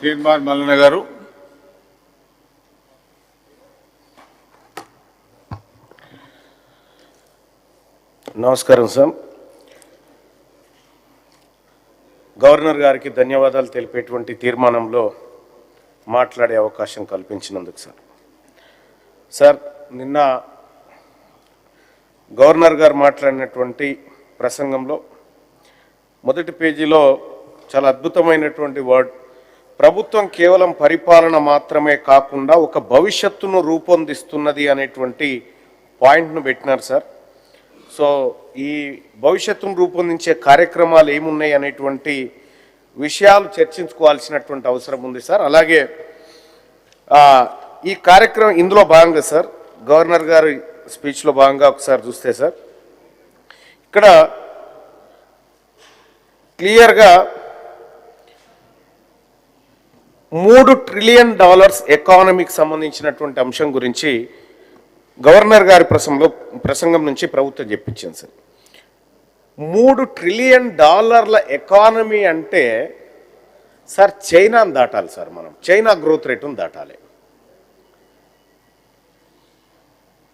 తీర్మాన్ మల్లన్న గారు. నమస్కారం sir. Governor గారికి ధన్యవాదాలు తెలిపేటువంటి తీర్మానంలో మాట్లాడే అవకాశం కల్పించినందుకు సార్ నిన్న గవర్నర్ గారు మాట్లాడినటువంటి ప్రసంగంలో మొదటి పేజీలో చాలా అద్భుతమైనటువంటి వర్డ్, ప్రభుత్వం కేవలం పరిపాలన మాత్రమే కాకుండా ఒక భవిష్యత్తును రూపొందిస్తున్నది అనేటువంటి పాయింట్ను పెట్టినారు సార్. సో ఈ భవిష్యత్తును రూపొందించే కార్యక్రమాలు ఏమున్నాయి అనేటువంటి విషయాలు చర్చించుకోవాల్సినటువంటి అవసరం ఉంది సార్. అలాగే ఈ కార్యక్రమం ఇందులో భాగంగా సార్ గవర్నర్ గారి స్పీచ్లో భాగంగా ఒకసారి చూస్తే సార్ ఇక్కడ క్లియర్గా $3 ట్రిలియన్ ఎకానమీకి సంబంధించినటువంటి అంశం గురించి గవర్నర్ గారి ప్రసంగం నుంచి ప్రభుత్వం చెప్పించింది సార్. $3 ట్రిలియన్ ఎకానమీ అంటే సార్ చైనాను దాటాలి సార్. మనం చైనా గ్రోత్ రేటును దాటాలి.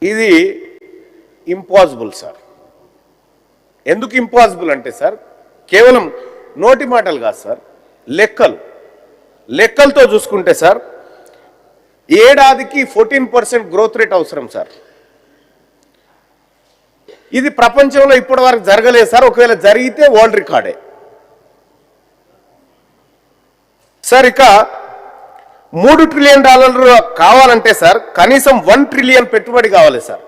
ఇది ఇంపాసిబుల్ సార్. ఎందుకు ఇంపాసిబుల్ అంటే సార్ కేవలం నోటి మాటలు కాదు సార్, లెక్కలతో చూసుకుంటే సార్ ఏడాదికి 14% గ్రోత్ రేట్ అవసరం సార్. ఇది ప్రపంచంలో ఇప్పటి వరకు జరగలేదు సార్. ఒకవేళ జరిగితే వరల్డ్ రికార్డే సార్. ఇక $3 ట్రిలియన్ కావాలంటే సార్ కనీసం 1 ట్రిలియన్ పెట్టుబడి కావాలి సార్.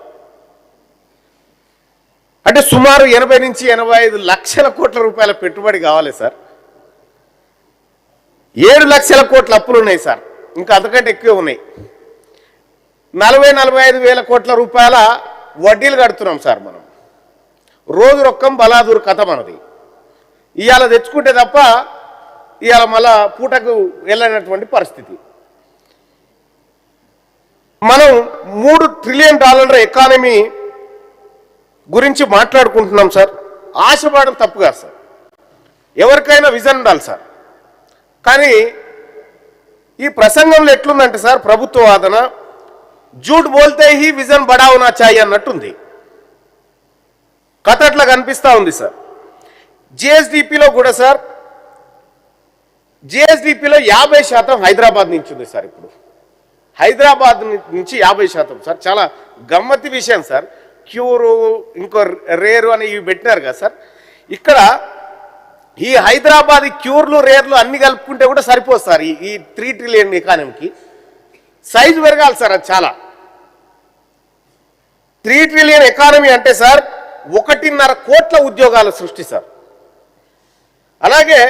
అంటే సుమారు 80 నుంచి 85 లక్షల కోట్ల రూపాయల పెట్టుబడి కావాలి సార్. 7 లక్షల కోట్ల అప్పులు ఉన్నాయి సార్, ఇంకా అంతకంటే ఎక్కువ ఉన్నాయి. 40-45 వేల కోట్ల రూపాయల వడ్డీలు కడుతున్నాం సార్. మనం రోజు రొక్కం బలాదూరు కథ మనది. ఇవాళ తెచ్చుకుంటే తప్ప ఇవాళ మళ్ళా పూటకు వెళ్ళినటువంటి పరిస్థితి. మనం $3 ట్రిలియన్ ఎకానమీ గురించి మాట్లాడుకుంటున్నాం సార్. ఆశపడడం తప్పు కాదు సార్, ఎవరికైనా విజన్ ఉండాలి సార్. కానీ ఈ ప్రసంగంలో ఎట్లుందంటే సార్ ప్రభుత్వ వాదన జూట్ బోల్తే హీ విజన్ బడావునా చాయి అన్నట్టుంది. కథ అట్లా కనిపిస్తూ ఉంది సార్. జిఎస్డిపిలో కూడా సార్ జిఎస్డిపిలో 50% హైదరాబాద్ నుంచి ఉంది సార్. ఇప్పుడు హైదరాబాద్ నుంచి 50% సార్. చాలా గమ్మత్తి విషయం సార్. క్యూరు ఇంకో రేరు అని ఇవి పెట్టినారు కదా సార్. ఇక్కడ ఈ హైదరాబాద్ క్యూర్లు రేర్లు అన్ని కలుపుకుంటే కూడా సరిపోదు సార్. ఈ 3 ట్రిలియన్ ఎకానమీకి సైజు పెరగాలి సార్. అది చాలా 3 ట్రిలియన్ ఎకానమీ అంటే సార్ 1.5 కోట్ల ఉద్యోగాల సృష్టి సార్. అలాగే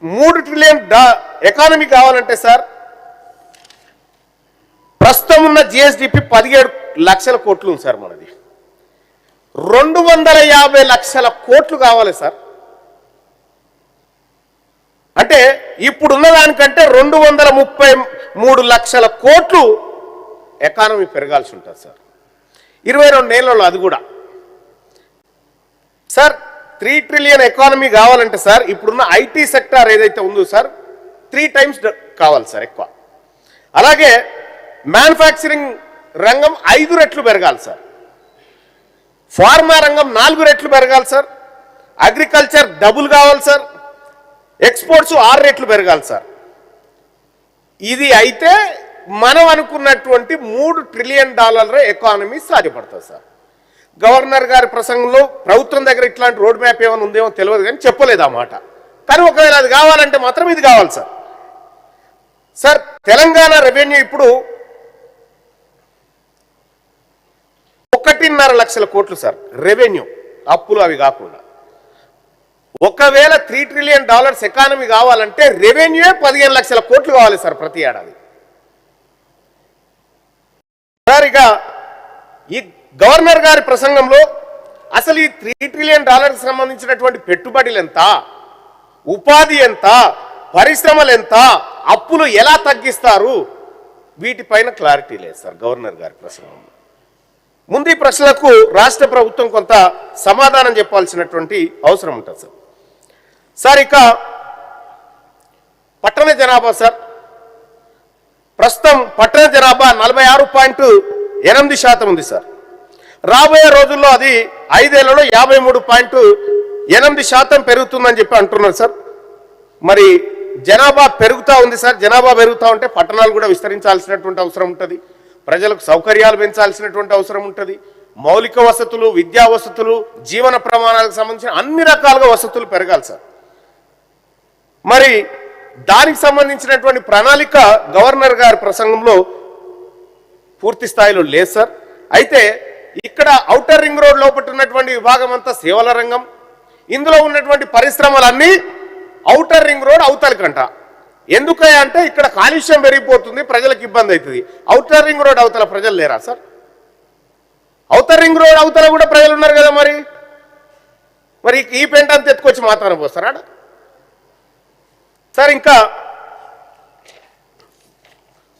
3 ట్రిలియన్ ఎకానమీ కావాలంటే సార్ ప్రస్తుతం ఉన్న జిఎస్డిపి 17 లక్షల కోట్లు ఉంది సార్. మనది 250 లక్షల కోట్లు కావాలి సార్. అంటే ఇప్పుడున్న దానికంటే 233 లక్షల కోట్లు ఎకానమీ పెరగాల్సి ఉంటుంది సార్ 22 ఏళ్లలో. అది కూడా సార్ 3 ట్రిలియన్ ఎకానమీ కావాలంటే సార్ ఇప్పుడున్న ఐటీ సెక్టార్ ఏదైతే ఉందో సార్ 3 టైమ్స్ కావాలి సార్ ఎక్కువ. అలాగే మ్యానుఫ్యాక్చరింగ్ రంగం 5 రెట్లు పెరగాలి సార్. ఫార్మా రంగం 4 రెట్లు పెరగాలి సార్. అగ్రికల్చర్ డబుల్ కావాలి సార్. ఎక్స్పోర్ట్స్ 6 రెట్లు పెరగాలి సార్. ఇది అయితే మనం అనుకున్నటువంటి $3 ట్రిలియన్ ఎకానమీ సాధ్యపడుతుంది సార్. గవర్నర్ గారి ప్రసంగంలో ప్రభుత్వం దగ్గర ఇట్లాంటి రోడ్ మ్యాప్ ఏమైనా ఉందేమో తెలియదు కానీ చెప్పలేదు ఆ మాట. కానీ ఒకవేళ అది కావాలంటే మాత్రం ఇది కావాలి సార్. సార్ తెలంగాణ రెవెన్యూ ఇప్పుడు 1.5 లక్షల కోట్లు సార్ రెవెన్యూ, అప్పులు అవి కాకుండా. ఒకవేళ $3 ట్రిలియన్ ఎకానమీ కావాలంటే రెవెన్యూ 15 లక్షల కోట్లు కావాలి సార్ ప్రతి ఏడాది. సార్ ఇక ఈ గవర్నర్ గారి ప్రసంగంలో అసలు ఈ $3 ట్రిలియన్ సంబంధించినటువంటి పెట్టుబడులు ఎంత, ఉపాధి ఎంత, పరిశ్రమలు ఎంత, అప్పులు ఎలా తగ్గిస్తారు, వీటిపైన క్లారిటీ లేదు సార్ గవర్నర్ గారి ప్రసంగంలో. ముందు ఈ ప్రశ్నలకు రాష్ట్ర ప్రభుత్వం కొంత సమాధానం చెప్పాల్సినటువంటి అవసరం ఉంటుంది సార్. సార్ ఇక పట్టణ జనాభా సార్ ప్రస్తుతం పట్టణ జనాభా 46.8% ఉంది సార్. రాబోయే రోజుల్లో అది 5 ఏళ్లలో 53.8% పెరుగుతుందని చెప్పి అంటున్నారు సార్. మరి జనాభా పెరుగుతూ ఉంది సార్. జనాభా పెరుగుతూ ఉంటే పట్టణాలు కూడా విస్తరించాల్సినటువంటి అవసరం ఉంటుంది. ప్రజలకు సౌకర్యాలు పెంచాల్సినటువంటి అవసరం ఉంటుంది. మౌలిక వసతులు, విద్యా వసతులు, జీవన ప్రమాణాలకు సంబంధించిన అన్ని రకాలుగా వసతులు పెరగాలి సార్. మరి దానికి సంబంధించినటువంటి ప్రణాళిక గవర్నర్ గారి ప్రసంగంలో పూర్తి స్థాయిలో లేదు సార్. అయితే ఇక్కడ ఔటర్ రింగ్ రోడ్ లోపల ఉన్నటువంటి విభాగం అంతా సేవల రంగం, ఇందులో ఉన్నటువంటి పరిశ్రమలన్నీ ఔటర్ రింగ్ రోడ్ అవతలకంట. ఎందుకయ్యా అంటే ఇక్కడ కాలుష్యం పెరిగిపోతుంది, ప్రజలకు ఇబ్బంది అవుతుంది. ఔటర్ రింగ్ రోడ్ అవతల ప్రజలు లేరా సార్? ఔటర్ రింగ్ రోడ్ అవతల కూడా ప్రజలు ఉన్నారు కదా. మరి ఈ పెంట అంతా ఎత్తుకొచ్చి మాత్రాన పోస్తారా సార్? ఇంకా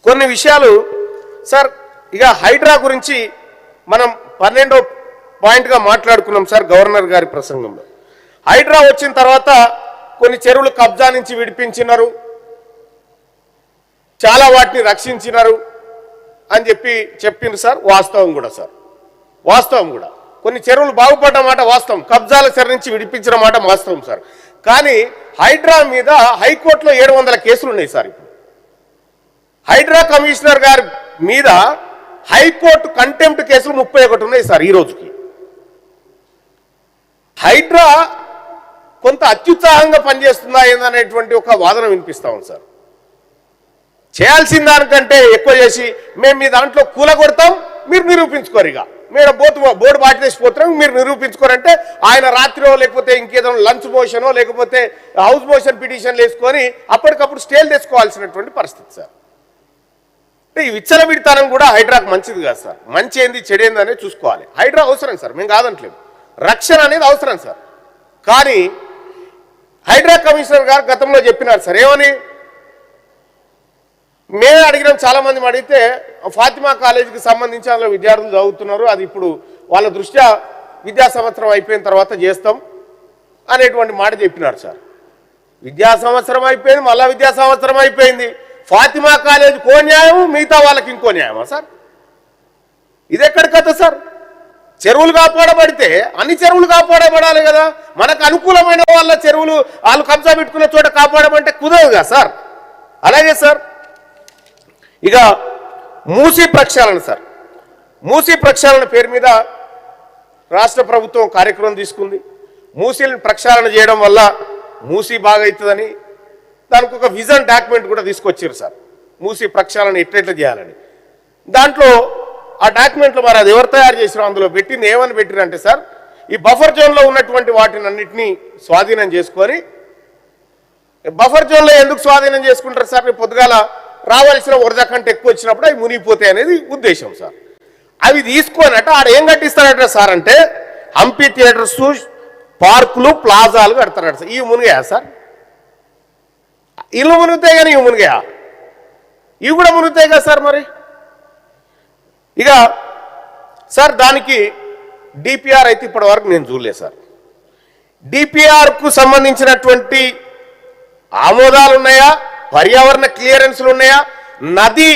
కొన్ని విషయాలు సార్. ఇక హైడ్రా గురించి మనం 12వ పాయింట్గా మాట్లాడుకున్నాం సార్ గవర్నర్ గారి ప్రసంగంలో. హైడ్రా వచ్చిన తర్వాత కొన్ని చెరువులు కబ్జా నుంచి విడిపించినారు, చాలా వాటిని రక్షించినారు అని చెప్పిండ్రు సార్. వాస్తవం కూడా సార్, వాస్తవం కూడా. కొన్ని చెరువులు బాగుపడ్డ మాట వాస్తవం, కబ్జాల చెర నుంచి విడిపించిన మాట వాస్తవం సార్. కానీ హైడ్రా మీద హైకోర్టులో 700 కేసులు ఉన్నాయి సార్. ఇప్పుడు హైడ్రా కమిషనర్ గారి మీద హైకోర్టు కంటెంప్ట్ కేసులు 31 ఉన్నాయి సార్ ఈ రోజుకి. హైడ్రా కొంత అత్యుత్సాహంగా పనిచేస్తుందా ఏందనేటువంటి ఒక వాదన వినిపిస్తా ఉంది సార్. చేయాల్సిన దానికంటే ఎక్కువ చేసి మేము మీ దాంట్లో కూలగొడతాం, మీరు నిరూపించుకోరు. ఇక మీరు బోర్డు బాటిలేసిపోతున్నాం, మీరు నిరూపించుకోరంటే ఆయన రాత్రిలో లేకపోతే ఇంకేదో లంచ్ మోషనో లేకపోతే హౌస్ మోషన్ పిటిషన్లు వేసుకొని అప్పటికప్పుడు స్టేలు తెచ్చుకోవాల్సినటువంటి పరిస్థితి సార్. అంటే ఈ విచ్చలవిడితనం కూడా హైడ్రాకు మంచిది కాదు సార్. మంచి ఏంది చెడేంది అనేది చూసుకోవాలి. హైడ్రా అవసరం సార్, మేము కాదంటలేము. రక్షణ అనేది అవసరం సార్. కానీ హైడ్రా కమిషనర్ గారు గతంలో చెప్పినారు సార్. ఏమని మేమే అడిగినాం, చాలా మంది అడిగితే ఫాతిమా కాలేజీకి సంబంధించి అందులో విద్యార్థులు చదువుతున్నారు, అది ఇప్పుడు వాళ్ళ దృష్ట్యా విద్యా సంవత్సరం అయిపోయిన తర్వాత చేస్తాం అనేటువంటి మాట చెప్పినారు సార్. విద్యా సంవత్సరం అయిపోయింది, మళ్ళా విద్యా సంవత్సరం అయిపోయింది. ఫాతిమా కాలేజీ కో న్యాయం, మిగతా వాళ్ళకి ఇంకో న్యాయమా సార్? ఇది ఎక్కడి కథ సార్? చెరువులు కాపాడబడితే అన్ని చెరువులు కాపాడబడాలి కదా. మనకు అనుకూలమైన వాళ్ళ చెరువులు వాళ్ళు కబ్జా పెట్టుకున్న చోట కాపాడమంటే కుదరదు కదా సార్. అలాగే సార్ ఇక మూసీ ప్రక్షాళన సార్. మూసీ ప్రక్షాళన పేరు మీద రాష్ట్ర ప్రభుత్వం కార్యక్రమం తీసుకుంది. మూసీని ప్రక్షాళన చేయడం వల్ల మూసీ బాగా అవుతుందని దానికి ఒక విజన్ డాక్యుమెంట్ కూడా తీసుకొచ్చారు సార్. మూసీ ప్రక్షాళన ఎట్లెట్లా చేయాలని దాంట్లో ఆ డాక్యుమెంట్లో మరి అది ఎవరు తయారు చేసినా అందులో పెట్టింది ఏమని పెట్టిరంటే సార్, ఈ బఫర్ జోన్లో ఉన్నటువంటి వాటిని అన్నింటినీ స్వాధీనం చేసుకొని, బఫర్ జోన్లో ఎందుకు స్వాధీనం చేసుకుంటారు సార్? పొద్దుగాల రావాల్సిన వరద కంటే ఎక్కువ వచ్చినప్పుడు అవి మునిగిపోతాయి అనేది ఉద్దేశం సార్. అవి తీసుకొనట ఆడ ఏం కట్టిస్తారట సార్ అంటే హంపీ థియేటర్స్, పార్కులు, ప్లాజాలు కడతారట సార్. ఇవి మునిగాయా సార్? ఇల్లు మునుగుతాయి కానీ ఇవి మునిగాయా? ఇవి కూడా మునుగుతాయి కదా సార్. మరి ఇక సార్ దానికి డిపిఆర్ అయితే ఇప్పటి వరకు నేను చూడలేదు సార్. డిపిఆర్కు సంబంధించినటువంటి ఆమోదాలు ఉన్నాయా? పర్యావరణ క్లియరెన్స్లు ఉన్నాయా? నది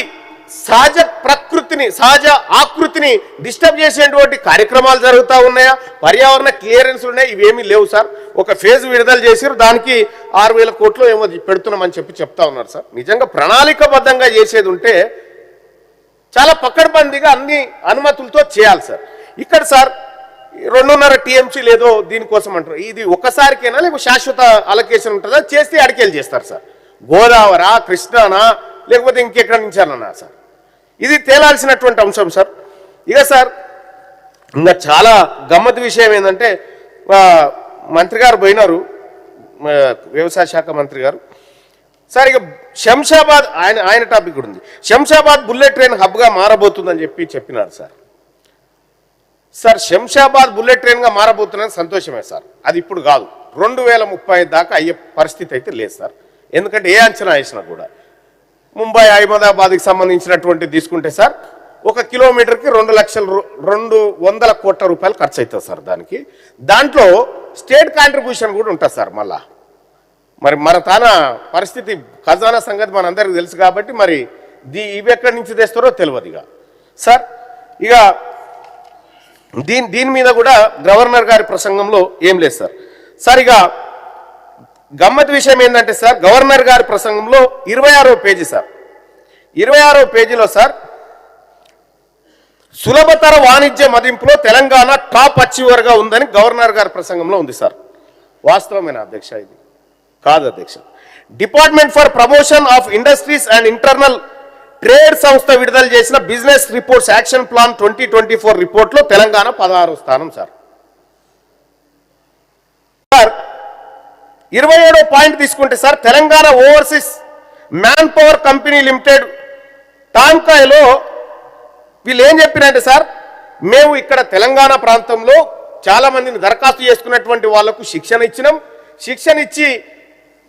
సహజ ప్రకృతిని, సహజ ఆకృతిని డిస్టర్బ్ చేసేటువంటి కార్యక్రమాలు జరుగుతూ ఉన్నాయా? పర్యావరణ క్లియరెన్స్లు ఉన్నాయి? ఇవేమీ లేవు సార్. ఒక ఫేజ్ విడుదల చేశారు, దానికి 6,000 కోట్లు ఏమో పెడుతున్నామని చెప్తా ఉన్నారు సార్. నిజంగా ప్రణాళికబద్ధంగా చేసేది ఉంటే చాలా పకడ్బందీగా అన్ని అనుమతులతో చేయాలి సార్. ఇక్కడ సార్ 2.5 TMC లేదో దీనికోసం అంటారు. ఇది ఒక్కసారికైనా లేకపోతే శాశ్వత అలొకేషన్ ఉంటుందా? చేస్తే అడికేలు చేస్తారు సార్. గోదావరా, కృష్ణానా, లేకపోతే ఇంకెక్కడి నుంచారన్నా సార్? ఇది తేలాల్సినటువంటి అంశం సార్. ఇక సార్ ఇంకా చాలా గమ్మత్ విషయం ఏంటంటే మంత్రి గారు పోయినారు, వ్యవసాయ శాఖ మంత్రి గారు సార్. ఇక శంషాబాద్ ఆయన టాపిక్ కూడా ఉంది. శంషాబాద్ బుల్లెట్ ట్రైన్ హబ్గా మారబోతుందని చెప్పినారు సార్. సార్ శంషాబాద్ బుల్లెట్ ట్రైన్గా మారబోతున్నది సంతోషమే సార్. అది ఇప్పుడు కాదు, 2030 దాకా అయ్యే పరిస్థితి అయితే లేదు సార్. ఎందుకంటే ఏ అంచనా వేసినా కూడా ముంబై, అహ్మదాబాద్కి సంబంధించినటువంటి తీసుకుంటే సార్ 1 కిలోమీటర్కి 200 కోట్ల రూపాయలు ఖర్చు అవుతుంది సార్. దాంట్లో స్టేట్ కాంట్రిబ్యూషన్ కూడా ఉంటుంది సార్. మరి మన తాన పరిస్థితి ఖజానా సంగతి మనందరికీ తెలుసు కాబట్టి మరి ఇవి ఎక్కడి నుంచి తెస్తారో తెలియదు. ఇక సార్ ఇక దీని మీద కూడా గవర్నర్ గారి ప్రసంగంలో ఏం లేదు సార్. సార్ ఇక గమ్మత్ విషయం ఏంటంటే సార్, గవర్నర్ గారి ప్రసంగంలో 26వ పేజీ సార్, 26వ పేజీలో సార్ సులభతర వాణిజ్య మదింపులో తెలంగాణ టాప్ అచీవర్గా ఉందని గవర్నర్ గారి ప్రసంగంలో ఉంది సార్. వాస్తవమైన అధ్యక్ష? ఇది కాదు అధ్యక్ష. Department for promotion of industries and internal trade సంస్థ విడుదల చేసిన బిజినెస్ రిపోర్ట్స్ యాక్షన్ ప్లాన్ 2024 రిపోర్ట్లో తెలంగాణ 16వ స్థానం సార్. 27వ పాయింట్ తీసుకుంటే sir, Telangana overseas manpower company limited టాంకాయలో వీళ్ళు ఏం చెప్పినంటే సార్, మేము ఇక్కడ తెలంగాణ ప్రాంతంలో చాలా మందిని దరఖాస్తు చేసుకున్నటువంటి వాళ్లకు శిక్షణ ఇచ్చినాం. శిక్షణ ఇచ్చి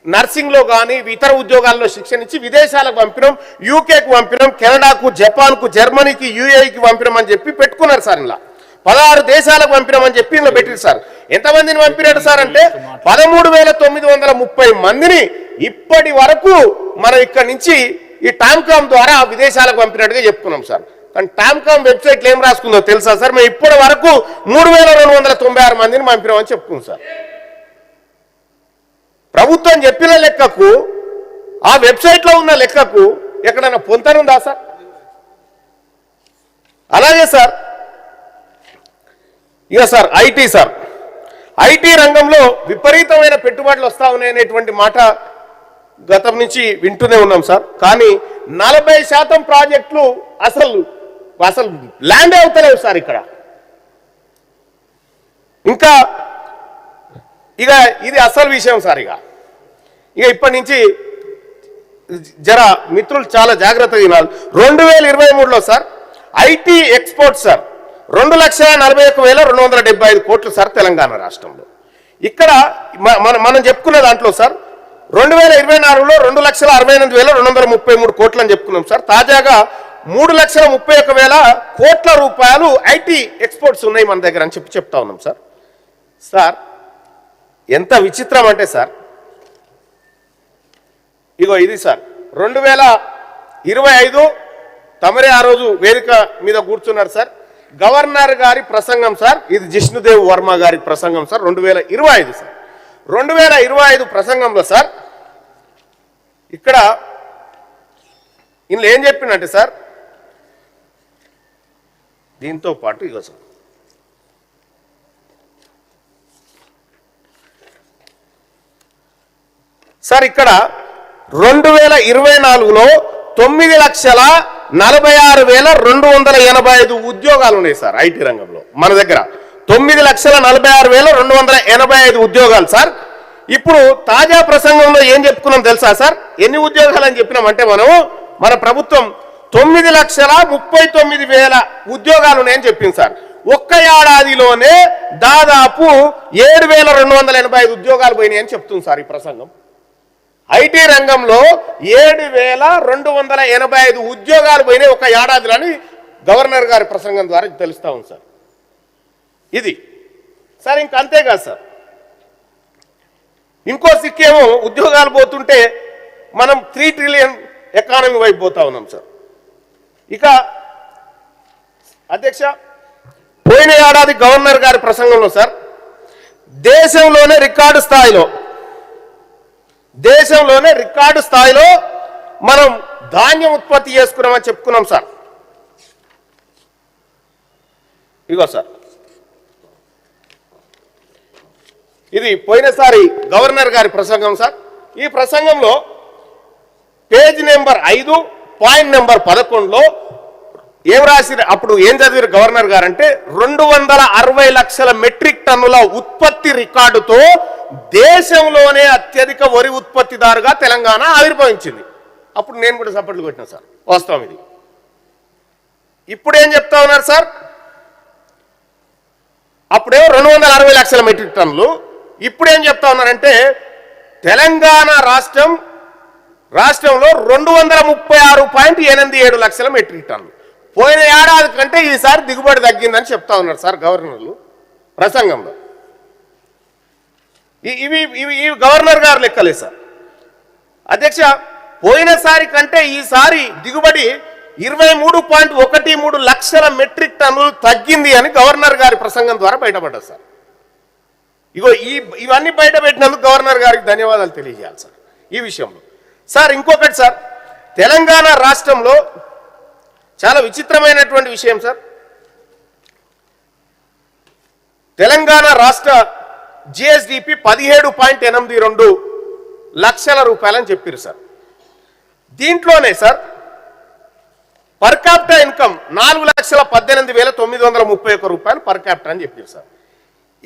నర్సింగ్లో కానీ ఇతర ఉద్యోగాల్లో శిక్షణ ఇచ్చి విదేశాలకు పంపినాం, యూకేకు పంపినాం, కెనడాకు, జపాన్కు, జర్మనీకి, యూఏఈకి పంపినాం అని చెప్పి పెట్టుకున్నారు సార్. ఇలా 16 దేశాలకు పంపినామని చెప్పి ఇందులో పెట్టింది సార్. ఎంతమందిని పంపినాడు సార్ అంటే 13,930 మందిని ఇప్పటి వరకు మనం ఇక్కడ నుంచి ఈ టామ్కామ్ ద్వారా విదేశాలకు పంపినట్టుగా చెప్పుకున్నాం సార్. కానీ టామ్కామ్ వెబ్సైట్లో ఏం రాసుకుందో తెలుసా సార్? మేము ఇప్పటి వరకు 3,296 మందిని పంపినామని చెప్పుకున్నాం సార్. ప్రభుత్వం చెప్పిన లెక్కకు ఆ వెబ్సైట్లో ఉన్న లెక్కకు ఎక్కడైనా పొంతనుందా సార్? అలాగే సార్ ఇక సార్ ఐటీ సార్, ఐటీ రంగంలో విపరీతమైన పెట్టుబడులు వస్తా ఉన్నాయనేటువంటి మాట గతం నుంచి వింటూనే ఉన్నాం సార్. కానీ 40% ప్రాజెక్టులు అసలు ల్యాండ్ అవుతలేవు సార్ ఇక్కడ. ఇంకా ఇక ఇది అసలు విషయం సార్. ఇక ఇప్పటి నుంచి జర మిత్రులు చాలా జాగ్రత్తగా వినాలి. 2023లో సార్ ఐటీ ఎక్స్పోర్ట్ సార్ 2,41,275 కోట్లు సార్ తెలంగాణ రాష్ట్రంలో. ఇక్కడ మనం చెప్పుకున్న దాంట్లో సార్ 2024లో 2,68,233 కోట్లు అని చెప్పుకున్నాం సార్. తాజాగా 3,31,000 కోట్ల రూపాయలు ఐటీ ఎక్స్పోర్ట్స్ ఉన్నాయి మన దగ్గర అని చెప్తా ఉన్నాం సార్. సార్ ఎంత విచిత్రం అంటే సార్, ఇగో ఇది సార్ 2025 తమరే ఆ రోజు వేదిక మీద కూర్చున్నారు సార్. గవర్నర్ గారి ప్రసంగం సార్, ఇది జిష్ణుదేవ్ వర్మ గారి ప్రసంగం సార్ 2025 సార్. 2025 ప్రసంగంలో సార్ ఇక్కడ ఇందులో ఏం చెప్పిందంటే సార్, దీంతో పాటు ఇగో సార్ సార్ ఇక్కడ 2024లో 9,46,285 ఉద్యోగాలు ఉన్నాయి సార్ ఐటీ రంగంలో మన దగ్గర. 9,46,285 ఉద్యోగాలు సార్. ఇప్పుడు తాజా ప్రసంగంలో ఏం చెప్పుకున్నాం తెలుసా సార్? ఎన్ని ఉద్యోగాలు అని చెప్పినామంటే మన ప్రభుత్వం 9,39,000 ఉద్యోగాలు ఉన్నాయని చెప్పింది సార్. ఒక్క ఏడాదిలోనే దాదాపు 7,285 ఉద్యోగాలు పోయినాయి అని చెప్తుంది సార్ ఈ ప్రసంగం. ఐటీ రంగంలో 7,285 ఉద్యోగాలు పోయినాయి ఒక ఏడాదిలోని గవర్నర్ గారి ప్రసంగం ద్వారా తెలుస్తా ఉంది సార్. ఇది సార్ ఇంక అంతేకాదు సార్, ఇంకో సిక్కేమో ఉద్యోగాలు పోతుంటే మనం 3 ట్రిలియన్ ఎకానమీ వైపు పోతా ఉన్నాం సార్. ఇక అధ్యక్ష పోయిన ఏడాది గవర్నర్ గారి ప్రసంగంలో సార్ దేశంలోనే రికార్డు స్థాయిలో మనం ధాన్యం ఉత్పత్తి చేసుకున్నామని చెప్పుకున్నాం సార్. ఇగో సార్ ఇది పోయినసారి గవర్నర్ గారి ప్రసంగం సార్. ఈ ప్రసంగంలో పేజ్ నెంబర్ 5 పాయింట్ నెంబర్ 11లో ఏం రాసి అప్పుడు ఏం చదివారు గవర్నర్ గారు అంటే 260 లక్షల మెట్రిక్ టన్నుల ఉత్పత్తి రికార్డుతో దేశంలోనే అత్యధిక వరి ఉత్పత్తిదారుగా తెలంగాణ ఆవిర్భవించింది. అప్పుడు నేను కూడా సపోర్ట్లు కొట్టినా సార్, వాస్తవం ఇది. ఇప్పుడు ఏం చెప్తా ఉన్నారు సార్? అప్పుడేమో 260 లక్షల మెట్రిక్ టన్నులు, ఇప్పుడు ఏం చెప్తా ఉన్నారంటే తెలంగాణ రాష్ట్రంలో 236.87 లక్షల మెట్రిక్ టన్నులు. పోయిన ఏడాది కంటే ఈసారి దిగుబడి తగ్గిందని చెప్తా ఉన్నారు సార్ గవర్నర్లు ప్రసంగంలో. ఇవి గవర్నర్ గారు లెక్కలే సార్. అధ్యక్ష, పోయినసారి కంటే ఈసారి దిగుబడి 23.13 లక్షల మెట్రిక్ టన్నులు తగ్గింది అని గవర్నర్ గారి ప్రసంగం ద్వారా బయటపడ్డారు సార్. ఇగో ఇవన్నీ బయట పెట్టినందుకు గవర్నర్ గారికి ధన్యవాదాలు తెలియజేయాలి సార్ ఈ విషయంలో. సార్ ఇంకొకటి సార్, తెలంగాణ రాష్ట్రంలో చాలా విచిత్రమైనటువంటి విషయం సార్. తెలంగాణ రాష్ట్ర జిఎస్డిపి 17.82 లక్షల రూపాయలని చెప్పారు సార్. దీంట్లోనే సార్ పర్ క్యాపిటల్ ఇన్కమ్ 4,18,931 రూపాయలు పర్ క్యాపిటల్ అని చెప్పారు సార్.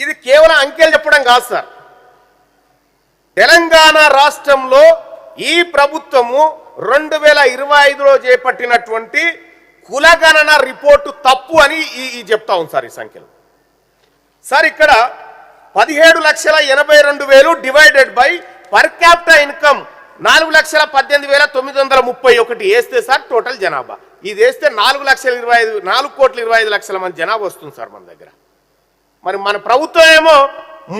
ఇది కేవలం అంకెలు చెప్పడం కాదు సార్. తెలంగాణ రాష్ట్రంలో ఈ ప్రభుత్వము 2025లో చేపట్టినటువంటి కులగణన రిపోర్టు తప్పు అని చెప్తా ఉంది సార్ ఈ సంఖ్యలు. సార్ ఇక్కడ 17,82,000 divided by per capital income 4,18,931 వేస్తే సార్ టోటల్ జనాభా ఇది వేస్తే 4,25,00,000 మంది జనాభా వస్తుంది సార్ మన దగ్గర. మరి మన ప్రభుత్వం ఏమో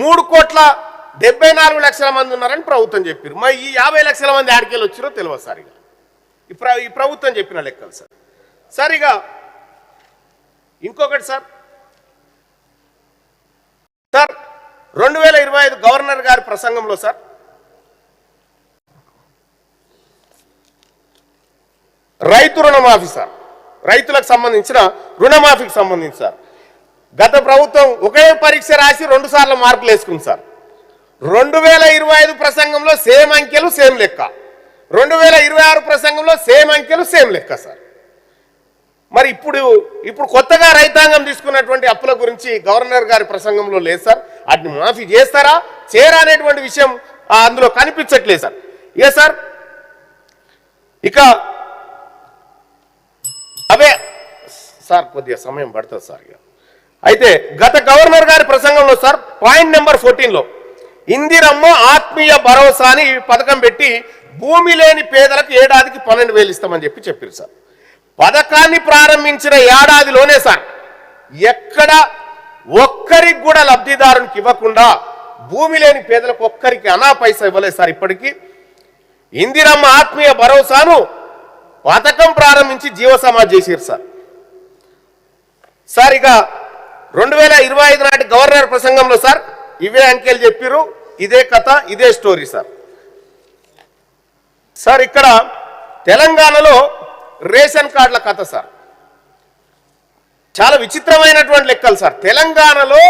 3,74,00,000 మంది ఉన్నారని ప్రభుత్వం చెప్పారు. మరి ఈ 50 లక్షల మంది ఆడికెళ్ళి వచ్చిరో తెలియదు సార్. ఇక ఈ ప్రభుత్వం చెప్పిన లెక్కలు సార్. సార్ ఇక ఇంకొకటి సార్, 2025 గవర్నర్ గారి ప్రసంగంలో సార్ రైతు రుణమాఫీ సార్, రైతులకు సంబంధించిన రుణమాఫీకి సంబంధించి సార్ గత ప్రభుత్వం ఒకే పరీక్ష రాసి 2 సార్లు మార్కులు వేసుకుంది సార్. 2025 ప్రసంగంలో సేమ్ అంకెలు సేమ్ లెక్క, 2026 ప్రసంగంలో సేమ్ అంకెలు సేమ్ లెక్క సార్. మరి ఇప్పుడు కొత్తగా రైతాంగం తీసుకున్నటువంటి అప్పుల గురించి గవర్నర్ గారి ప్రసంగంలో లేదు సార్. వాటిని మాఫీ చేస్తారా చేయరా అనేటువంటి విషయం అందులో కనిపించట్లేదు సార్. ఏ సార్ ఇక అవే సార్ కొద్దిగా సమయం పడుతుంది సార్. అయితే గత గవర్నర్ గారి ప్రసంగంలో సార్ పాయింట్ నెంబర్ 14లో ఇందిరమ్మ ఆత్మీయ భరోసా అని పథకం పెట్టి భూమి లేని పేదలకు ఏడాదికి 12,000 ఇస్తామని చెప్పారు సార్. పథకాన్ని ప్రారంభించిన ఏడాదిలోనే సార్ ఎక్కడ ఒక్కరికి కూడా లబ్ధిదారునికి ఇవ్వకుండా భూమి లేని పేదలకు ఒక్కరికి అనా పైసా ఇవ్వలేదు సార్. ఇప్పటికీ ఇందిరమ్మ ఆత్మీయ భరోసాను పథకం ప్రారంభించి జీవ సమాజ్ చేశారు సార్. సార్ ఇక 2025 నాటి గవర్నర్ ప్రసంగంలో సార్ ఇవే అంకెలు చెప్పారు, ఇదే కథ ఇదే స్టోరీ సార్. సార్ ఇక్కడ తెలంగాణలో రేషన్ కార్డుల కథ సార్ చాలా విచిత్రమైనటువంటి లెక్కలు సార్. తెలంగాణలో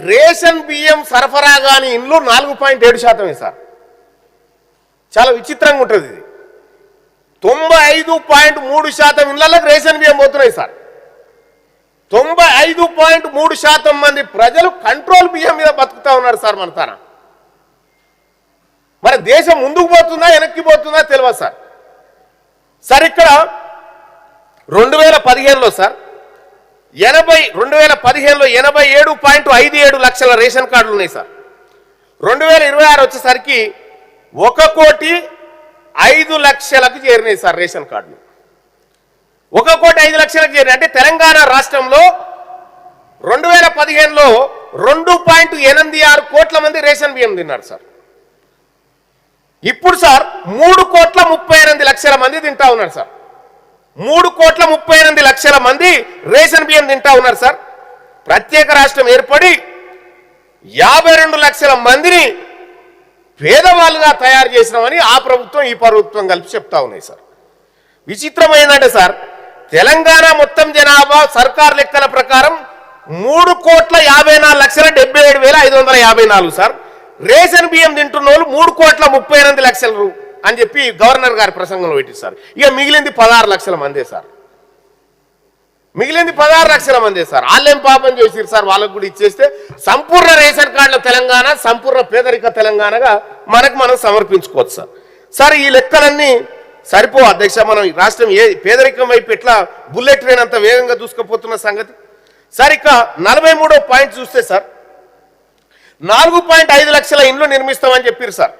రేషన్ బియ్యం సరఫరా కాని ఇండ్లు 4.7% సార్. చాలా విచిత్రంగా ఉంటుంది ఇది. 95.3% ఇళ్లకు రేషన్ బియ్యం పోతున్నాయి సార్. 95.3% మంది ప్రజలు కంట్రోల్ బియ్యం మీద బతుకుతా ఉన్నారు సార్ మన తన. మరి దేశం ముందుకు పోతుందా వెనక్కి పోతుందా తెలియదు సార్. సార్ ఇక్కడ 2015లో సార్ 2015లో 87.57 లక్షల రేషన్ కార్డులు ఉన్నాయి సార్. 2026 వచ్చేసరికి 1,05,00,000కు చేరినాయి సార్ రేషన్ కార్డులు. 1,05,00,000కు చేరినాయి అంటే తెలంగాణ రాష్ట్రంలో 2015లో 2.86 కోట్ల మంది రేషన్ బియ్యం తిన్నారు సార్. ఇప్పుడు సార్ 3,38,00,000 మంది తింటా ఉన్నారు సార్. 3,38,00,000 మంది రేషన్ బియ్యం తింటా ఉన్నారు సార్. ప్రత్యేక రాష్ట్రం ఏర్పడి 52 లక్షల మందిని పేదవాళ్ళుగా తయారు చేసినామని ఆ ప్రభుత్వం ఈ ప్రభుత్వం కలిపి చెప్తా ఉన్నాయి సార్. విచిత్రమైందంటే సార్ తెలంగాణ మొత్తం జనాభా సర్కార్ లెక్కల ప్రకారం 3,54,77,554 సార్. రేషన్ బియ్యం తింటున్న వాళ్ళు 3,38,00,000 అని చెప్పి గవర్నర్ గారి ప్రసంగంలో పెట్టింది సార్. ఇక మిగిలింది 16 లక్షల మందే సార్. మిగిలింది 16 లక్షల మందే సార్. వాళ్ళేం పాపం చేసిరు సార్, వాళ్ళకు కూడా ఇచ్చేస్తే సంపూర్ణ రేషన్ కార్డుల తెలంగాణ, సంపూర్ణ పేదరిక తెలంగాణగా మనం సమర్పించుకోవచ్చు సార్. సార్ ఈ లెక్కలన్నీ సరిపో అధ్యక్ష, మనం రాష్ట్రం పేదరికం వైపు ఎట్లా బుల్లెట్ ట్రైన్ అంత వేగంగా దూసుకుపోతున్న సంగతి. సార్ ఇక 43వ పాయింట్ చూస్తే సార్ 4.5 లక్షల ఇండ్లు నిర్మిస్తామని చెప్పారు సార్.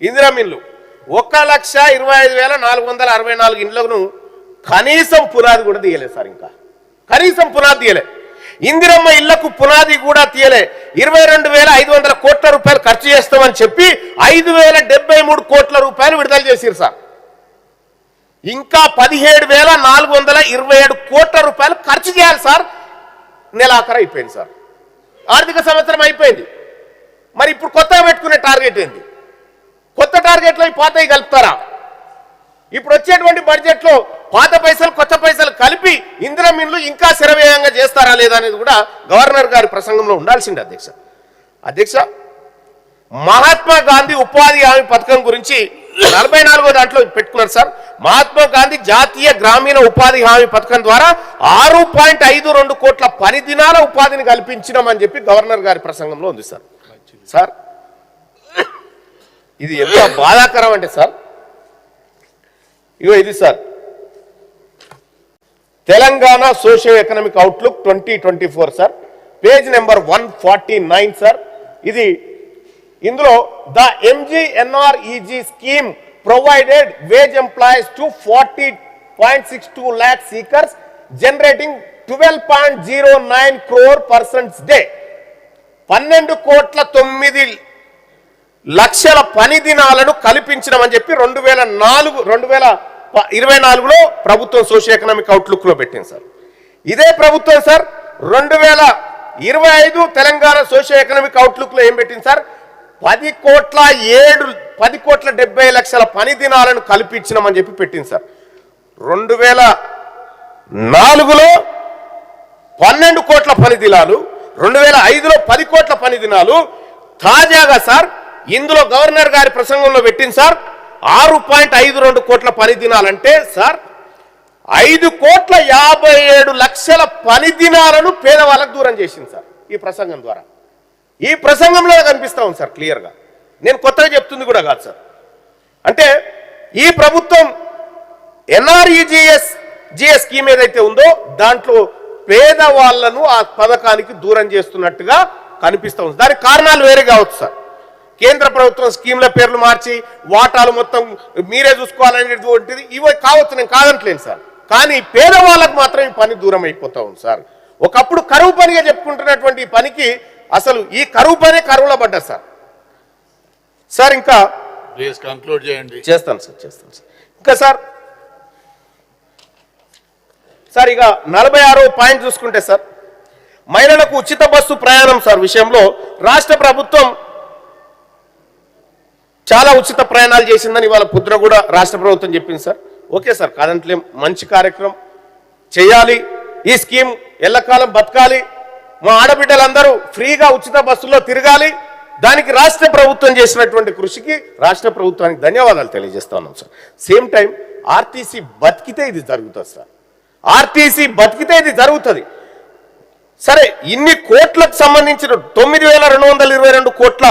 ఇందిరమ్మ ఇల్లు 1,25,464 ఇండ్లను కనీసం పునాది కూడా తీయలేదు సార్. ఇంకా కనీసం పునాది తీయలే. ఇందిరమ్మ ఇళ్లకు పునాది కూడా తీయలే. 22,500 కోట్ల రూపాయలు ఖర్చు చేస్తామని చెప్పి 5,073 కోట్ల రూపాయలు విడుదల చేసిరు సార్. ఇంకా 17,427 కోట్ల రూపాయలు ఖర్చు చేయాలి సార్. నెలాఖరు అయిపోయింది సార్, ఆర్థిక సంవత్సరం అయిపోయింది. మరి ఇప్పుడు కొత్తగా పెట్టుకునే టార్గెట్ ఏంది? కొత్త టార్గెట్లో పాతవి కలుపుతారా? ఇప్పుడు వచ్చేటువంటి బడ్జెట్లో పాత పైసలు కొత్త పైసలు కలిపి ఇందిరమ్మ ఇండ్లు ఇంకా శరవేగంగా చేస్తారా లేదా అనేది కూడా గవర్నర్ గారి ప్రసంగంలో ఉండాల్సింది అధ్యక్ష. మహాత్మా గాంధీ ఉపాధి హామీ పథకం గురించి 44వ దాంట్లో పెట్టుకున్నారు సార్. మహాత్మా గాంధీ జాతీయ గ్రామీణ ఉపాధి హామీ పథకం ద్వారా 6.52 కోట్ల పని దినాల ఉపాధిని కల్పించినామని చెప్పి గవర్నర్ గారి ప్రసంగంలో ఉంది సార్. సార్ ఇది ఎంత బాధాకరం అంటే సార్, ఇగో ఇది sir Telangana socio economic outlook 2024 sir, page number 149 sir. ఇది ఇందులో the MGNREG scheme provided wage employees to 40.62 lakh seekers generating 12.09 crore persons day. 12.9 లక్షల పని దినాలను కల్పించడం అని చెప్పి 2024లో ప్రభుత్వం సోషియో ఎకనామిక్ అవుట్లుక్ లో పెట్టింది సార్. ఇదే ప్రభుత్వం sir 2025 Telangana socio economic outlook లో ఏం పెట్టింది సార్? 10,70 లక్షల పని దినాలను కల్పించమని చెప్పి పెట్టింది సార్. 2004లో 12 కోట్ల పని దినాలు, 2005లో 10 కోట్ల పని దినాలు. తాజాగా సార్ ఇందులో గవర్నర్ గారి ప్రసంగంలో పెట్టింది సార్ 6.52 కోట్ల పని దినాలంటే సార్ 5,57 లక్షల పని దినాలను పేదవాళ్ళకు దూరం చేసింది సార్ ఈ ప్రసంగం ద్వారా. ఈ ప్రసంగంలో కనిపిస్తా ఉంది సార్ క్లియర్గా. నేను కొత్తగా చెప్తుంది కూడా కాదు సార్. అంటే ఈ ప్రభుత్వం NREGS స్కీమ్ ఏదైతే ఉందో దాంట్లో పేదవాళ్లను ఆ పథకానికి దూరం చేస్తున్నట్టుగా కనిపిస్తా ఉంది. దానికి కారణాలు వేరే కావచ్చు సార్. కేంద్ర ప్రభుత్వం స్కీమ్ల పేర్లు మార్చి వాటాలు మొత్తం మీరే చూసుకోవాలనేటువంటిది ఇవి కావచ్చు, నేను కాదంటలేను సార్. కానీ పేదవాళ్ళకు మాత్రం ఈ పని దూరం అయిపోతా ఉంది సార్. ఒకప్పుడు కరువు పనిగా చెప్పుకుంటున్నటువంటి ఈ పనికి అసలు ఈ కరువు పనే కరువులో పడ్డది సార్. సార్ ఇంకా కంక్లూడ్ చేయండి. చేస్తాను సార్. ఇంకా సార్ ఇక 46వ పాయింట్ చూసుకుంటే సార్ మహిళలకు ఉచిత బస్సు ప్రయాణం సార్ విషయంలో రాష్ట్ర ప్రభుత్వం చాలా ఉచిత ప్రయాణాలు చేసిందని ఇవాళ పుద్ర కూడా రాష్ట్ర ప్రభుత్వం చెప్పింది సార్. ఓకే సార్, కాదంటలేం, మంచి కార్యక్రమం చేయాలి. ఈ స్కీమ్ ఎల్లకాలం బతకాలి. మా ఆడబిడ్డలందరూ ఫ్రీగా ఉచిత బస్సుల్లో తిరగాలి. దానికి రాష్ట్ర ప్రభుత్వం చేసినటువంటి కృషికి రాష్ట్ర ప్రభుత్వానికి ధన్యవాదాలు తెలియజేస్తా ఉన్నాం సార్. సేమ్ టైం ఆర్టీసీ బతికితే ఇది జరుగుతుంది సార్. ఆర్టీసీ బతికితే ఇది జరుగుతుంది. సరే, ఇన్ని కోట్లకు సంబంధించిన 9,222 కోట్ల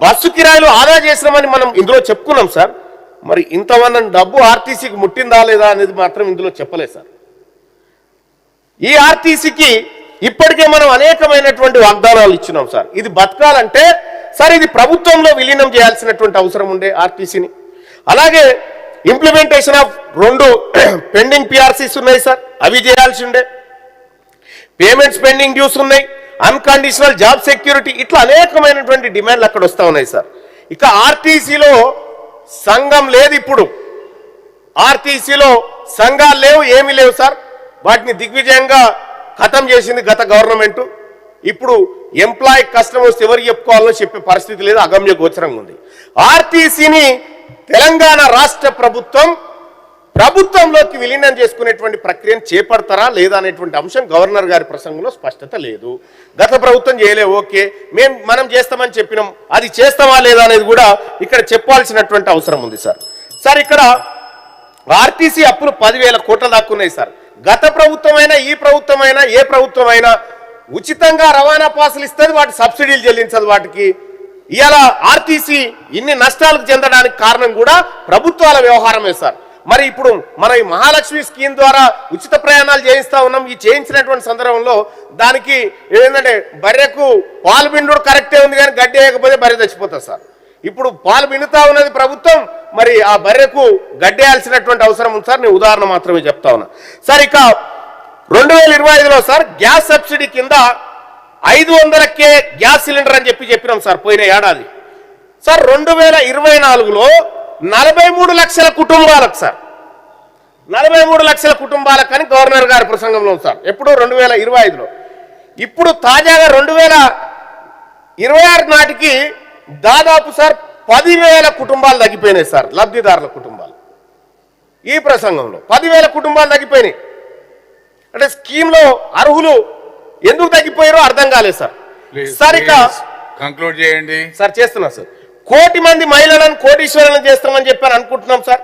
బస్సు కిరాయిలు ఆదా చేసినామని మనం ఇందులో చెప్పుకున్నాం సార్. మరి ఇంతవన్న డబ్బు ఆర్టీసీకి ముట్టిందా లేదా అనేది మాత్రం ఇందులో చెప్పలేదు సార్. ఈ ఆర్టీసీకి ఇప్పటికే మనం అనేకమైనటువంటి వాగ్దానాలు ఇచ్చినాం సార్. ఇది బతకాలంటే సార్ ఇది ప్రభుత్వంలో విలీనం చేయాల్సినటువంటి అవసరం ఉండే ఆర్టీసీని. అలాగే ఇంప్లిమెంటేషన్ ఆఫ్ 2 పెండింగ్ PRCs ఉన్నాయి సార్, అవి చేయాల్సి ఉండే. పేమెంట్స్ పెండింగ్ డ్యూస్ ఉన్నాయి, అన్కండిషనల్ జాబ్ సెక్యూరిటీ, ఇట్లా అనేకమైనటువంటి డిమాండ్లు అక్కడ వస్తూ ఉన్నాయి సార్. ఇక ఆర్టీసీలో సంఘం లేదు. ఇప్పుడు ఆర్టీసీలో సంఘాలు లేవు, ఏమీ లేవు సార్. వాటిని దిగ్విజయంగా ఖతం చేసింది గత గవర్నమెంట్. ఇప్పుడు ఎంప్లాయీ కస్టమర్స్ ఎవరికి చెప్పుకోవాలో చెప్పే పరిస్థితి లేదు, అగమ్య గోచరంగా ఉంది. ఆర్టీసీని తెలంగాణ రాష్ట్ర ప్రభుత్వంలోకి విలీనం చేసుకునేటువంటి ప్రక్రియను చేపడతారా లేదా అనేటువంటి అంశం గవర్నర్ గారి ప్రసంగంలో స్పష్టత లేదు. గత ప్రభుత్వం చేయలే, ఓకే, మనం చేస్తామని చెప్పినాం, అది చేస్తామా లేదా అనేది కూడా ఇక్కడ చెప్పాల్సినటువంటి అవసరం ఉంది సార్. సార్ ఇక్కడ ఆర్టీసీ అప్పులు 10,000 కోట్ల దాకా ఉన్నాయి సార్. గత ప్రభుత్వమైనా ఈ ప్రభుత్వమైనా ఏ ప్రభుత్వమైనా ఉచితంగా రవాణా పాసులు ఇస్తుంది, వాటి సబ్సిడీలు చెల్లించదు వాటికి. ఇవాళ ఆర్టీసీ ఇన్ని నష్టాలకు చెందడానికి కారణం కూడా ప్రభుత్వాల వ్యవహారమే సార్. మరి ఇప్పుడు మన ఈ మహాలక్ష్మి స్కీమ్ ద్వారా ఉచిత ప్రయాణాలు చేయిస్తా ఉన్నాం. ఈ చేయించినటువంటి సందర్భంలో దానికి ఏంటంటే బర్రెకు పాలు పిండుడు కరెక్టే ఉంది, కానీ గడ్డి వేయకపోతే బర్రె చచ్చిపోతుంది సార్. ఇప్పుడు పాలు పిండుతా ఉన్నది ప్రభుత్వం, మరి ఆ బర్రెకు గడ్డేయాల్సినటువంటి అవసరం ఉంది సార్. నేను ఉదాహరణ మాత్రమే చెప్తా ఉన్నా సార్. ఇక 2025లో సార్ గ్యాస్ సబ్సిడీ కింద 500కే గ్యాస్ సిలిండర్ అని చెప్పినాం సార్ పోయిన ఏడాది. సార్ 2024లో 43 లక్షల కుటుంబాలకు సార్ 43 లక్షల కుటుంబాలకు అని గవర్నర్ గారి ప్రసంగంలో సార్ ఎప్పుడు 2025లో. ఇప్పుడు తాజాగా 2026 నాటికి దాదాపు సార్ 10,000 కుటుంబాలు తగ్గిపోయినాయి సార్, లబ్ధిదారుల కుటుంబాలు. ఈ ప్రసంగంలో 10,000 కుటుంబాలు తగ్గిపోయినాయి. అంటే స్కీమ్లో అర్హులు ఎందుకు తగ్గిపోయారో అర్థం కాలేదు సార్. సార్ ఇక కంక్లూడ్ చేయండి సార్. చేస్తున్నా సార్. 1 కోటి మంది మహిళలను కోటీశ్వరులను చేస్తామని చెప్పని అనుకుంటున్నాం సార్.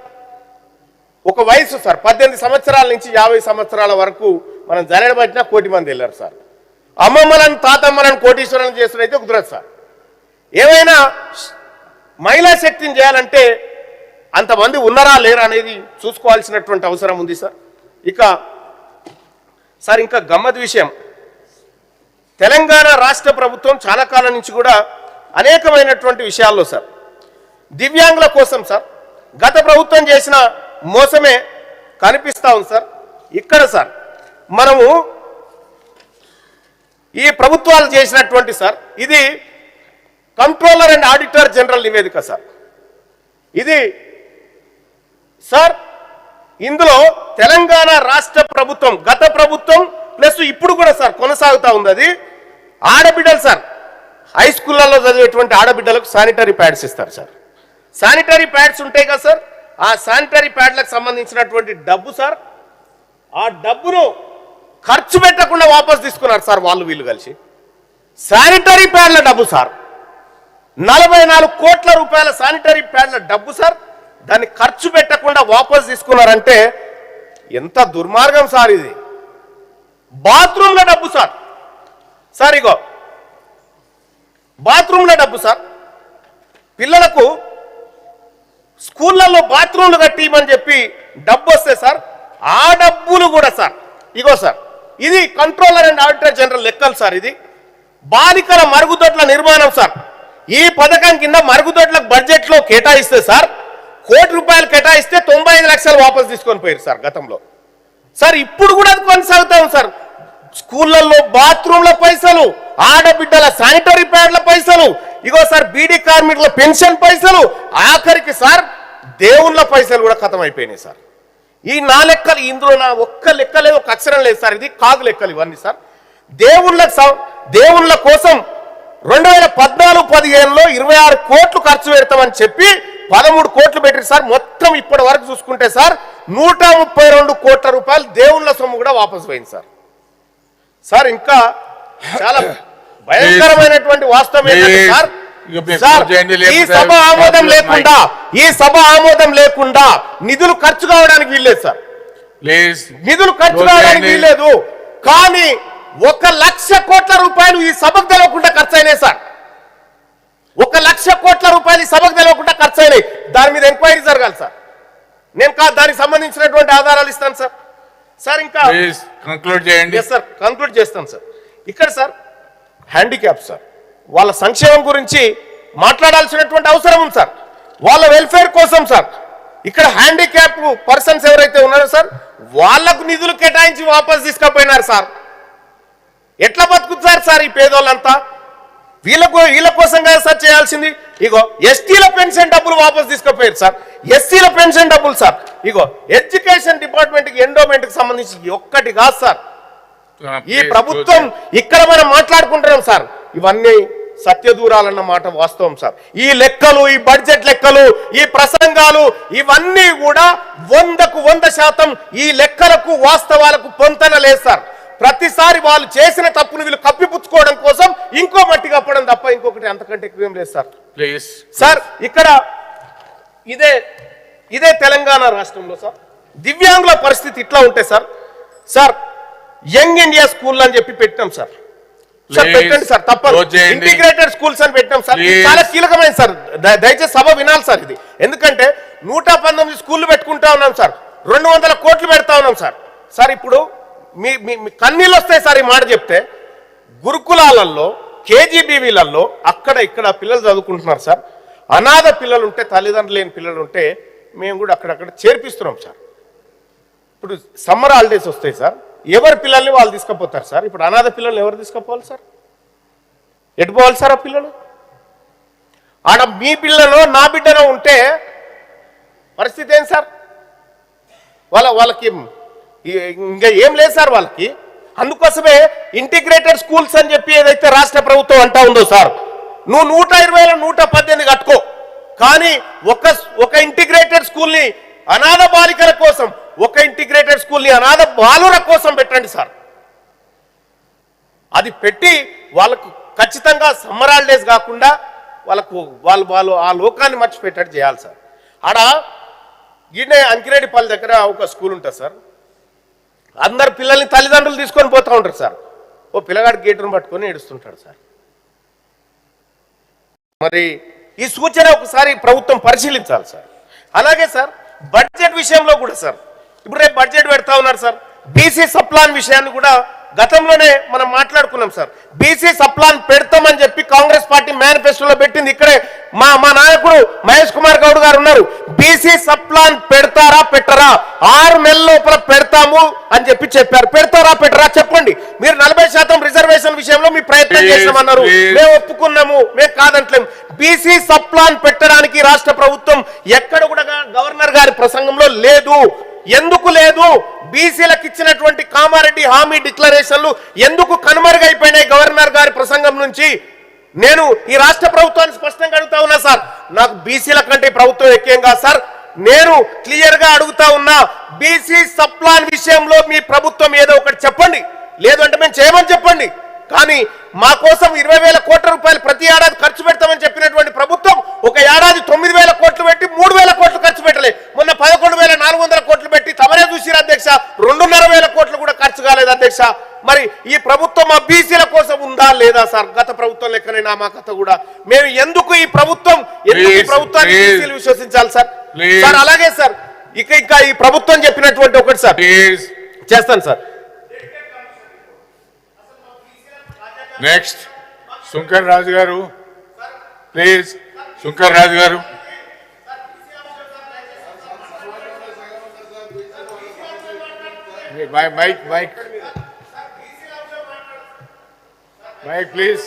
ఒక వయసు సార్ 18 సంవత్సరాల నుంచి 50 సంవత్సరాల వరకు మనం జరగబట్టినా 1 కోటి మంది వెళ్ళారు సార్. అమ్మమ్మలను తాతమ్మలను కోటీశ్వరులను చేస్తున్నైతే కుదరదు సార్. ఏమైనా మహిళా శక్తిని చేయాలంటే అంతమంది ఉన్నారా లేరా అనేది చూసుకోవాల్సినటువంటి అవసరం ఉంది సార్. ఇక సార్ ఇంకా గమ్మత్ విషయం, తెలంగాణ రాష్ట్ర ప్రభుత్వం చాలా కాలం నుంచి కూడా అనేకమైనటువంటి విషయాల్లో సార్ దివ్యాంగుల కోసం సార్ గత ప్రభుత్వం చేసిన మోసమే కనిపిస్తా ఉంది సార్. ఇక్కడ సార్ మనము ఈ ప్రభుత్వాలు చేసినటువంటి సార్ ఇది కంట్రోలర్ అండ్ ఆడిటర్ జనరల్ నివేదిక సార్. ఇది సార్ ఇందులో తెలంగాణ రాష్ట్ర ప్రభుత్వం గత ప్రభుత్వం ప్లస్ ఇప్పుడు కూడా సార్ కొనసాగుతా ఉంది. అది ఆడబిడ్డలు సార్ హై స్కూళ్ళల్లో చదివేటువంటి ఆడబిడ్డలకు శానిటరీ ప్యాడ్స్ ఇస్తారు సార్. శానిటరీ ప్యాడ్స్ ఉంటాయి కదా సార్, ఆ శానిటరీ ప్యాడ్లకు సంబంధించినటువంటి డబ్బు సార్, ఆ డబ్బును ఖర్చు పెట్టకుండా వాపసు తీసుకున్నారు సార్ వాళ్ళు వీళ్ళు కలిసి. శానిటరీ ప్యాడ్ల డబ్బు సార్ 44 కోట్ల రూపాయల శానిటరీ ప్యాడ్ల డబ్బు సార్, దాన్ని ఖర్చు పెట్టకుండా వాపసు తీసుకున్నారంటే ఎంత దుర్మార్గం సార్ ఇది. బాత్రూంల డబ్బు సార్, సార్ ఇగో బాత్రూంల డబ్బు సార్, పిల్లలకు స్కూళ్ళల్లో బాత్రూంలు కట్టిమని చెప్పి డబ్బు వస్తే సార్ ఆ డబ్బులు కూడా సార్ ఇగో సార్ ఇది కంట్రోలర్ అండ్ ఆడిటర్ జనరల్ లెక్కలు సార్. ఇది బాలికల మరుగుదొడ్ల నిర్మాణం సార్, ఈ పథకం కింద మరుగుదొడ్లకు బడ్జెట్లో కేటాయిస్తే సార్ 1 కోటి రూపాయలు కేటాయిస్తే 95 లక్షలు వాపసు తీసుకొని పోయారు సార్ గతంలో. సార్ ఇప్పుడు కూడా అది కొనసాగుతాం సార్. స్కూళ్ళల్లో బాత్రూంల పైసలు, ఆడబిడ్డల శానిటరీ ప్యాడ్ల పైసలు, ఇగో సార్ బీడీ కార్మికుల పెన్షన్ పైసలు, ఆఖరికి సార్ దేవుళ్ళ పైసలు కూడా ఖతం అయిపోయినాయి సార్. ఈ 4 లెక్కలు ఇందులో నా ఒక్క లెక్క లేదు, ఒక అక్షరం లేదు సార్. ఇది కాగు లెక్కలు ఇవన్నీ సార్. దేవుళ్ళ కోసం 2014-15లో 26 కోట్లు ఖర్చు పెడతామని చెప్పి 13 కోట్లు పెట్టారు సార్. మొత్తం ఇప్పటి వరకు చూసుకుంటే సార్ 132 కోట్ల రూపాయలు దేవుళ్ళ సొమ్ము కూడా వాపసు పోయింది సార్. సార్ ఇంకా చాలా భయంకరమైనటువంటి వాస్తవం ఏంటంటే సార్ ఈ సభ ఆమోదం లేకుండా నిధులు ఖర్చు కావడానికి వీల్లేదు సార్. నిధులు ఖర్చు కావడానికి వీల్లేదు. కానీ 1 లక్ష కోట్ల రూపాయలు ఈ సభకు తెలవకుండా ఖర్చు అయినాయి సార్. 1 లక్ష కోట్ల రూపాయలు ఈ సభకు తెలవకుండా ఖర్చు అయినాయి. దాని మీద ఎంక్వైరీ జరగాలి సార్. నేను దానికి సంబంధించినటువంటి ఆధారాలు ఇస్తాను సార్. సార్ ఇంకా కంక్లూడ్ చేయండి సార్. కంక్లూడ్ చేస్తాను సార్. ఇక్కడ సార్ హ్యాండిక్యాప్ సార్ వాళ్ళ సంక్షేమం గురించి మాట్లాడాల్సినటువంటి అవసరం ఉంది సార్. వాళ్ళ వెల్ఫేర్ కోసం సార్ ఇక్కడ హ్యాండిక్యాప్ పర్సన్స్ ఎవరైతే ఉన్నారో సార్ వాళ్లకు నిధులు కేటాయించి వాపసు తీసుకుపోయినారు సార్. ఎట్లా బతుకుతారు సార్ ఈ పేదోళ్ళంతా? వీళ్ళ కోసం కదా సార్ చేయాల్సింది. ఇగో ఎస్టీల పెన్షన్ డబ్బులు వాపసు తీసుకుపోయారు సార్. ఎస్సీల పెన్షన్ డబ్బులు సార్ ఇగో ఎడ్యుకేషన్ డిపార్ట్మెంట్ కి ఎండోమెంట్ కి సంబంధించి ఒక్కటి కాదు సార్. ఈ ప్రభుత్వం ఇక్కడ మనం మాట్లాడుకుంటున్నాం సార్, ఇవన్నీ సత్యదూరాలన్న మాట వాస్తవం సార్. ఈ లెక్కలు, ఈ బడ్జెట్ లెక్కలు, ఈ ప్రసంగాలు ఇవన్నీ కూడా 100కు 100% ఈ లెక్కలకు వాస్తవాలకు పొంతన లేదు సార్. ప్రతిసారి వాళ్ళు చేసిన తప్పును వీళ్ళు కప్పిపుచ్చుకోవడం కోసం ఇంకో మట్టి కప్పడం తప్ప ఇంకొకటి అంతకంటే ఎక్కువ ఏం లేదు సార్. సార్ ఇక్కడ ఇదే తెలంగాణ రాష్ట్రంలో సార్ దివ్యాంగుల పరిస్థితి ఇట్లా ఉంటే సార్ యంగ్ ఇండియా స్కూల్ అని చెప్పి పెట్టాం సార్. పెట్టండి సార్, తప్పదు. ఇంటిగ్రేటెడ్ స్కూల్స్ అని పెట్టాం సార్. చాలా కీలకమైన సార్, దయచేసి సభ వినాలి సార్ ఇది. ఎందుకంటే 119 స్కూళ్ళు పెట్టుకుంటా ఉన్నాం సార్, 200 కోట్లు పెడతా ఉన్నాం సార్. సార్ ఇప్పుడు మీ కన్నీళ్ళు వస్తాయి సార్ ఈ మాట చెప్తే. గురుకులాలలో, కేజీబీవీలలో అక్కడ ఇక్కడ పిల్లలు చదువుకుంటున్నారు సార్. అనాథ పిల్లలు ఉంటే, తల్లిదండ్రులు లేని పిల్లలు ఉంటే మేము కూడా అక్కడక్కడ చేర్పిస్తున్నాం సార్. ఇప్పుడు సమ్మర్ హాలిడేస్ వస్తాయి సార్, ఎవరి పిల్లల్ని వాళ్ళు తీసుకుపోతారు సార్? ఇప్పుడు అనాథ పిల్లల్ని ఎవరు తీసుకుపోవాలి సార్? ఎటు పోవాలి సార్ ఆ పిల్లలు? ఆడ మీ పిల్లనో నా బిడ్డనో ఉంటే పరిస్థితి ఏం సార్? వాళ్ళకి ఇంకా ఏం లేదు సార్ వాళ్ళకి. అందుకోసమే ఇంటిగ్రేటెడ్ స్కూల్స్ అని చెప్పి ఏదైతే రాష్ట్ర ప్రభుత్వం అంటా ఉందో సార్, నువ్వు 120లో 118 కట్టుకో, కానీ ఒక ఇంటిగ్రేటెడ్ స్కూల్ని అనాథ బాలికల కోసం, ఒక ఇంటిగ్రేటెడ్ స్కూల్ని అనాథ బాలుర కోసం పెట్టండి సార్. అది పెట్టి వాళ్ళకు ఖచ్చితంగా సమ్మర్ హాలిడేస్ కాకుండా వాళ్ళు ఆ లోకాన్ని మర్చిపెట్టేట్టు చేయాలి సార్. ఆడ ఈయనే అంకిరెడ్డిపల్లి దగ్గర ఒక స్కూల్ ఉంటుంది సార్. అందరు పిల్లల్ని తల్లిదండ్రులు తీసుకొని పోతూ ఉంటారు సార్. ఓ పిల్లగాడు గేటును పట్టుకొని ఏడుస్తుంటాడు సార్. మరి ఈ సూచన ఒకసారి ప్రభుత్వం పరిశీలించాలి సార్. అలాగే సార్ బడ్జెట్ విషయంలో కూడా సార్, ఇప్పుడు రేపు బడ్జెట్ పెడతా ఉన్నారు సార్. బీసీ సప్లాన్ విషయాన్ని కూడా గతంలోనే మనం మాట్లాడుకున్నాం సార్. బీసీ సప్లాన్ పెడతామని చెప్పి కాంగ్రెస్ పార్టీ మేనిఫెస్టోలో పెట్టింది. ఇక్కడే మా నాయకుడు మహేష్ కుమార్ గౌడ్ గారు ఉన్నారు. బీసీ సప్లాన్ పెడతారా పెట్టరా? 6 నెలల లోపల పెడతాము అని చెప్పి చెప్పారు. పెడతారా పెట్టరా చెప్పండి. మీరు 40% రిజర్వేషన్ విషయంలో మీ ప్రయత్నం చేసామన్నారు, మేము ఒప్పుకున్నాము, మేము కాదంటలేము. బీసీ సప్లాన్ పెట్టడానికి రాష్ట్ర ప్రభుత్వం ఎక్కడ కూడా గవర్నర్ గారి ప్రసంగంలో లేదు. ఎందుకు లేదు? బీసీలకు ఇచ్చినటువంటి కామారెడ్డి హామీ డిక్లరేషన్లు ఎందుకు కనుమరుగైపోయినాయి గవర్నర్ గారి ప్రసంగం నుంచి? నేను ఈ రాష్ట్ర ప్రభుత్వాన్ని స్పష్టంగా అడుగుతా ఉన్నా సార్. నాకు బీసీల కంటే ప్రభుత్వం ఎక్కువేం కాదు సార్. నేను క్లియర్ గా అడుగుతా ఉన్నా, బీసీ సప్లాన్ విషయంలో మీ ప్రభుత్వం ఏదో ఒకటి చెప్పండి, లేదు అంటే మేము చేయమని చెప్పండి. కానీ మా కోసం 20,000 కోట్ల రూపాయలు ప్రతి ఏడాది ఖర్చు పెడతామని చెప్పినటువంటి ప్రభుత్వం ఒక ఏడాది 9,000 కోట్లు పెట్టి 3,000 కోట్లు ఖర్చు పెట్టలే. మొన్న 11,400 కోట్లు పెట్టి తమరే చూసిరు అధ్యక్ష, 2,500 కోట్లు కూడా ఖర్చు కాలేదు అధ్యక్ష. మరి ఈ ప్రభుత్వం ఆ బీసీల కోసం ఉందా లేదా సార్? గత ప్రభుత్వం లెక్కనే నా మా కథ కూడా. మేము ఎందుకు ఈ ప్రభుత్వాన్ని బీసీలు విశ్వసించాలి సార్? సార్ అలాగే సార్ ఇంకా ఈ ప్రభుత్వం చెప్పినటువంటి ఒకటి సార్ చేస్తాను సార్. నెక్స్ట్ శంకర్ రాజు గారు ప్లీజ్. శంకర్ రాజు గారు మైక్ ప్లీజ్.